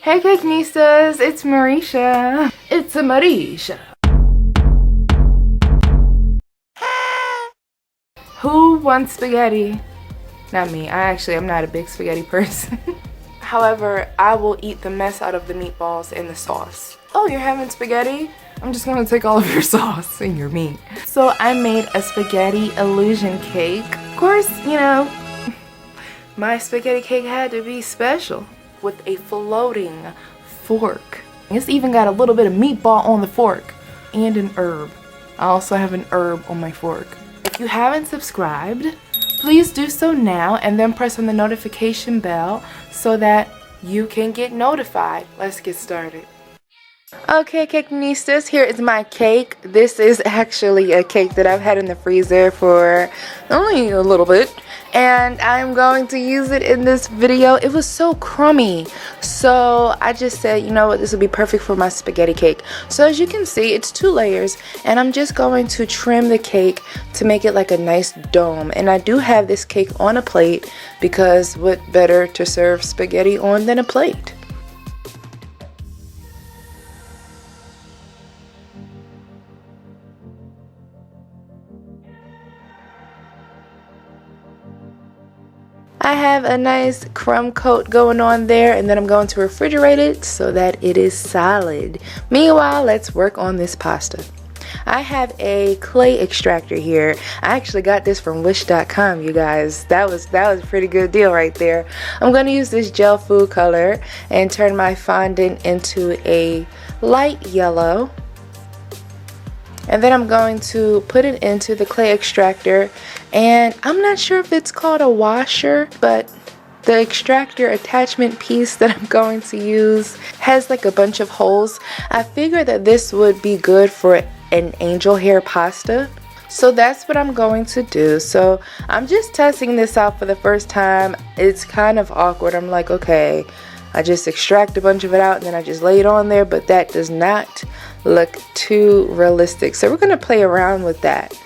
Hey Cakenistas, it's Marisha. It's a Marisha. Who wants spaghetti? Not me. I'm not a big spaghetti person. However, I will eat the mess out of the meatballs and the sauce. Oh, you're having spaghetti? I'm just gonna take all of your sauce and your meat. So I made a spaghetti illusion cake. Of course, you know, my spaghetti cake had to be special with a floating fork. It's even got a little bit of meatball on the fork and an herb. I also have an herb on my fork. If you haven't subscribed, please do so now and then press on the notification bell so that you can get notified. Let's get started. Okay, Cakenistas, here is my cake. This is actually a cake that I've had in the freezer for only a little bit, and I'm going to use it in this video. It was so crummy, so I just said, you know what, this would be perfect for my spaghetti cake. So as you can see, it's 2 layers, and I'm just going to trim the cake to make it like a nice dome. And I do have this cake on a plate because what better to serve spaghetti on than a plate? I have a nice crumb coat going on there, and then I'm going to refrigerate it so that it is solid. Meanwhile, let's work on this pasta. I have a clay extractor here. I actually got this from wish.com, you guys. That was a pretty good deal right there. I'm going to use this gel food color and turn my fondant into a light yellow. And then I'm going to put it into the clay extractor, and I'm not sure if it's called a washer, but the extractor attachment piece that I'm going to use has like a bunch of holes. I figured that this would be good for an angel hair pasta, so that's what I'm going to do. So I'm just testing this out for the first time. It's kind of awkward. I'm like, okay, I just extract a bunch of it out and then I just lay it on there, but that does not look too realistic. So we're going to play around with that.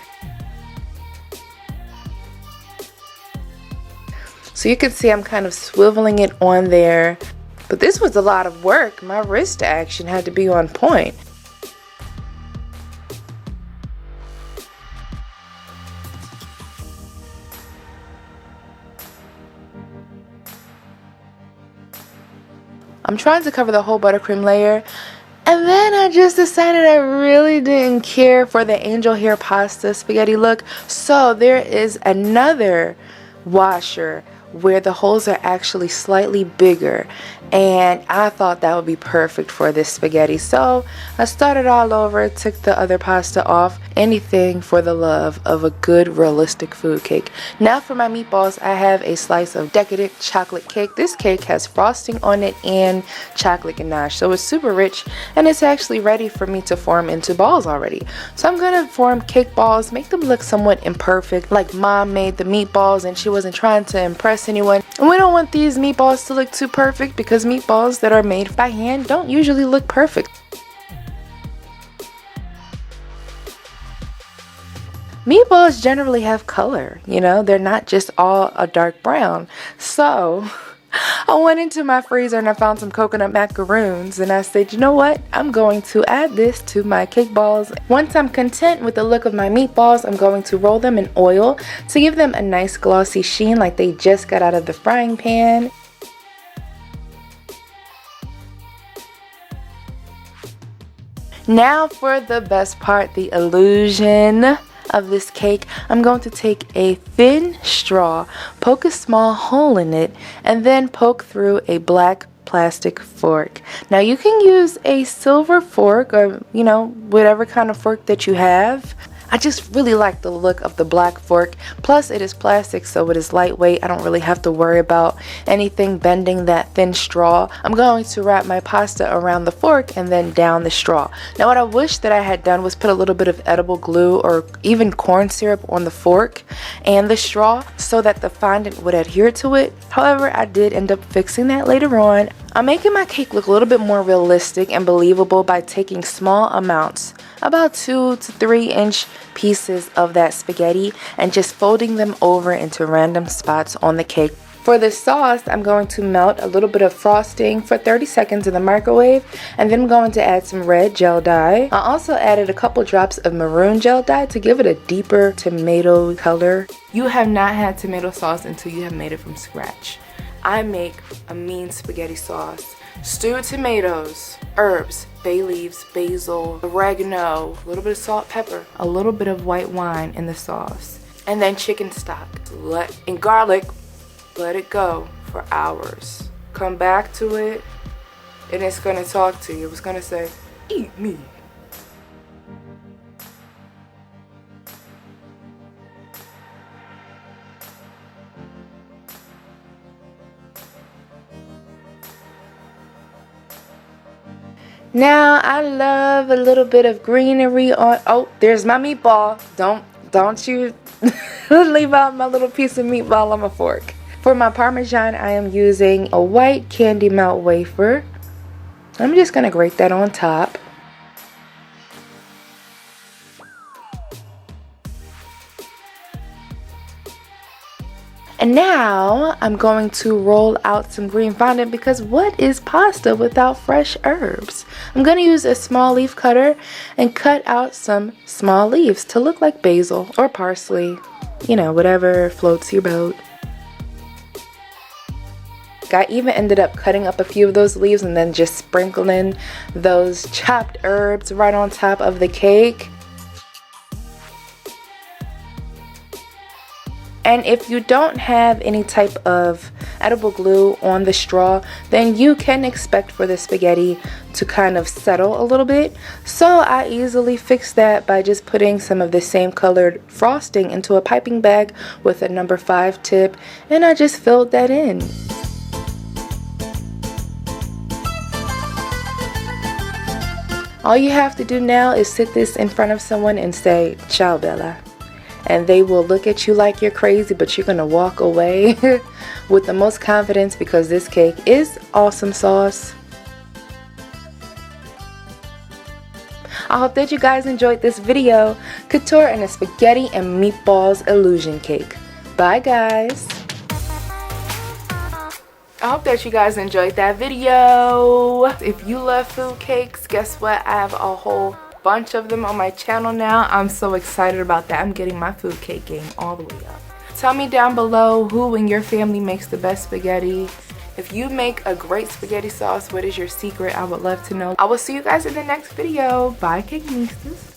So you can see I'm kind of swiveling it on there, but this was a lot of work. My wrist action had to be on point. I'm trying to cover the whole buttercream layer, and then I just decided I really didn't care for the angel hair pasta spaghetti look. So there is another washer where the holes are actually slightly bigger, and I thought that would be perfect for this spaghetti. So I started all over, took the other pasta off. Anything for the love of a good realistic food cake. Now for my meatballs, I have a slice of decadent chocolate cake. This cake has frosting on it and chocolate ganache, so it's super rich, and it's actually ready for me to form into balls already. So I'm gonna form cake balls, make them look somewhat imperfect, like mom made the meatballs and she wasn't trying to impress anyone. And we don't want these meatballs to look too perfect because meatballs that are made by hand don't usually look perfect. Meatballs generally have color, you know, they're not just all a dark brown. So I went into my freezer and I found some coconut macaroons, and I said, you know what, I'm going to add this to my cake balls. Once I'm content with the look of my meatballs, I'm going to roll them in oil to give them a nice glossy sheen like they just got out of the frying pan. Now for the best part, the illusion of this cake. I'm going to take a thin straw, poke a small hole in it, and then poke through a black plastic fork. Now you can use a silver fork or, you know, whatever kind of fork that you have. I just really like the look of the black fork. Plus it is plastic, so it is lightweight. I don't really have to worry about anything bending that thin straw. I'm going to wrap my pasta around the fork and then down the straw. Now what I wish that I had done was put a little bit of edible glue or even corn syrup on the fork and the straw so that the fondant would adhere to it. However, I did end up fixing that later on. I'm making my cake look a little bit more realistic and believable by taking small amounts, about 2 to 3 inch pieces of that spaghetti, and just folding them over into random spots on the cake. For the sauce, I'm going to melt a little bit of frosting for 30 seconds in the microwave, and then I'm going to add some red gel dye. I also added a couple drops of maroon gel dye to give it a deeper tomato color. You have not had tomato sauce until you have made it from scratch. I make a mean spaghetti sauce. Stewed tomatoes, herbs, bay leaves, basil, oregano, a little bit of salt, pepper, a little bit of white wine in the sauce, and then chicken stock and garlic. Let it go for hours. Come back to it and it's gonna talk to you. It's gonna say, eat me. Now I love a little bit of greenery on. Oh, there's my meatball. Don't you leave out my little piece of meatball on my fork. For my Parmesan, I am using a white candy melt wafer. I'm just gonna grate that on top. And now I'm going to roll out some green fondant, because what is pasta without fresh herbs? I'm going to use a small leaf cutter and cut out some small leaves to look like basil or parsley. You know, whatever floats your boat. I even ended up cutting up a few of those leaves and then just sprinkling those chopped herbs right on top of the cake. And if you don't have any type of edible glue on the straw, then you can expect for the spaghetti to kind of settle a little bit. So I easily fixed that by just putting some of the same colored frosting into a piping bag with a number 5 tip, and I just filled that in. All you have to do now is sit this in front of someone and say, "Ciao, Bella." And they will look at you like you're crazy, but you're gonna walk away with the most confidence, because this cake is awesome sauce. I hope that you guys enjoyed this video. Couture and a spaghetti and meatballs illusion cake. Bye guys. I hope that you guys enjoyed that video. If you love food cakes, guess what? I have a whole bunch of them on my channel now. I'm so excited about that. I'm getting my food cake game all the way up. Tell me down below who in your family makes the best spaghetti. If you make a great spaghetti sauce, what is your secret? I would love to know. I will see you guys in the next video. Bye, Cake Mistas.